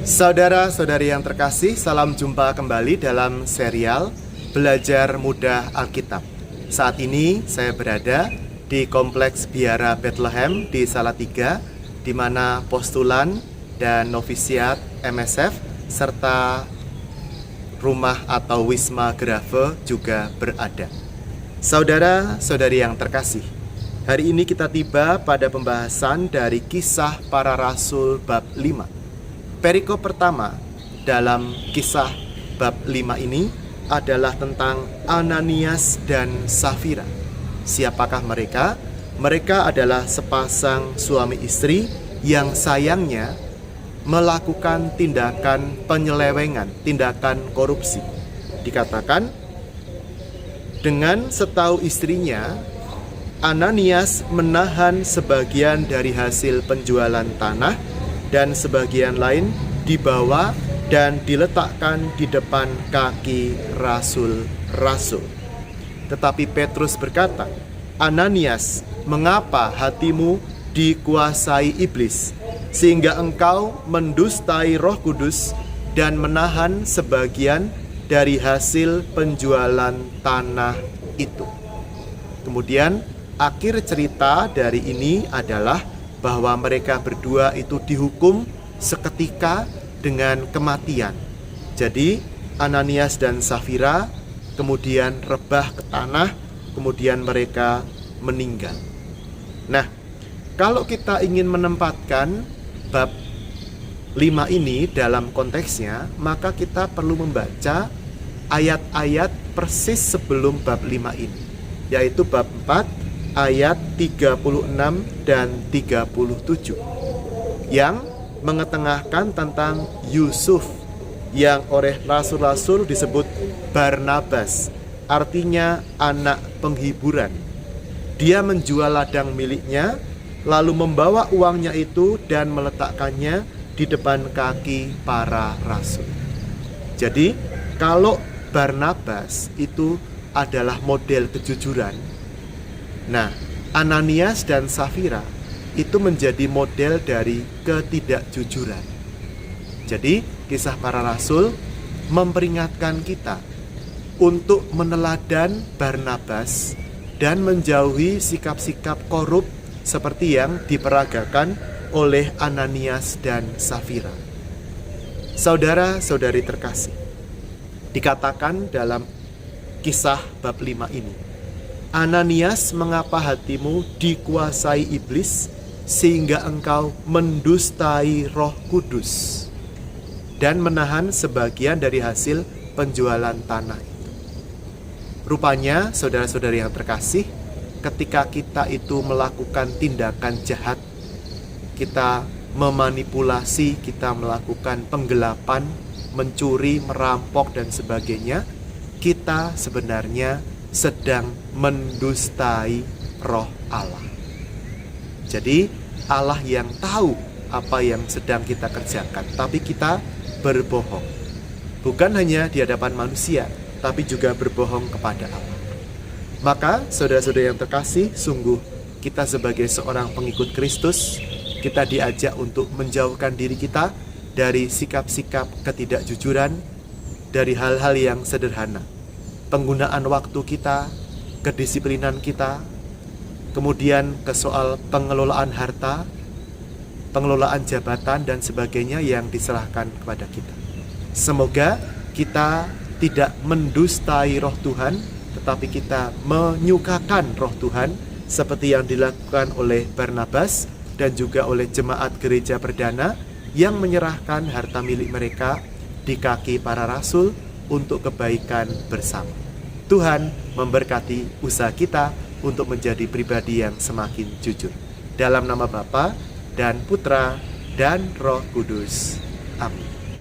Saudara-saudari yang terkasih, salam jumpa kembali dalam serial Belajar Mudah Alkitab. Saat ini saya berada di Kompleks Biara Bethlehem di Salatiga, di mana postulan dan novisiat MSF serta rumah atau Wisma Grafe juga berada. Saudara-saudari yang terkasih, hari ini kita tiba pada pembahasan dari Kisah Para Rasul bab 5. Perikop pertama dalam Kisah bab 5 ini adalah tentang Ananias dan Safira. Siapakah mereka? Mereka adalah sepasang suami istri yang sayangnya melakukan tindakan penyelewengan, tindakan korupsi. Dikatakan dengan setahu istrinya, Ananias menahan sebagian dari hasil penjualan tanah dan sebagian lain dibawa dan diletakkan di depan kaki rasul-rasul. Tetapi Petrus berkata, "Ananias, mengapa hatimu dikuasai iblis, sehingga engkau mendustai Roh Kudus dan menahan sebagian dari hasil penjualan tanah itu?" Kemudian akhir cerita dari ini adalah bahwa mereka berdua itu dihukum seketika dengan kematian. Jadi Ananias dan Safira kemudian rebah ke tanah, kemudian mereka meninggal. Nah, kalau kita ingin menempatkan bab 5 ini dalam konteksnya, maka kita perlu membaca ayat-ayat persis sebelum bab 5 ini, yaitu bab 4 ayat 36 dan 37 yang mengetengahkan tentang Yusuf yang oleh rasul-rasul disebut Barnabas, artinya anak penghiburan. Dia menjual ladang miliknya, lalu membawa uangnya itu dan meletakkannya di depan kaki para rasul. Jadi kalau Barnabas itu adalah model kejujuran, nah, Ananias dan Safira itu menjadi model dari ketidakjujuran. Jadi, Kisah Para Rasul memperingatkan kita untuk meneladan Barnabas dan menjauhi sikap-sikap korup seperti yang diperagakan oleh Ananias dan Safira. Saudara-saudari terkasih, dikatakan dalam Kisah bab 5 ini, "Ananias, mengapa hatimu dikuasai iblis sehingga engkau mendustai Roh Kudus dan menahan sebagian dari hasil penjualan tanah itu?" Rupanya, saudara-saudari yang terkasih, ketika kita itu melakukan tindakan jahat, kita memanipulasi, kita melakukan penggelapan, mencuri, merampok dan sebagainya, kita sebenarnya sedang mendustai Roh Allah. Jadi Allah yang tahu apa yang sedang kita kerjakan, tapi kita berbohong. Bukan hanya di hadapan manusia, tapi juga berbohong kepada Allah. Maka saudara-saudara yang terkasih, sungguh kita sebagai seorang pengikut Kristus, kita diajak untuk menjauhkan diri kita dari sikap-sikap ketidakjujuran, dari hal-hal yang sederhana. Penggunaan waktu kita, kedisiplinan kita, kemudian ke soal pengelolaan harta, pengelolaan jabatan dan sebagainya yang diserahkan kepada kita. Semoga kita tidak mendustai Roh Tuhan, tetapi kita menyukakan Roh Tuhan seperti yang dilakukan oleh Barnabas dan juga oleh jemaat gereja perdana yang menyerahkan harta milik mereka di kaki para rasul untuk kebaikan bersama. Tuhan memberkati usaha kita untuk menjadi pribadi yang semakin jujur. Dalam nama Bapa dan Putra dan Roh Kudus. Amin.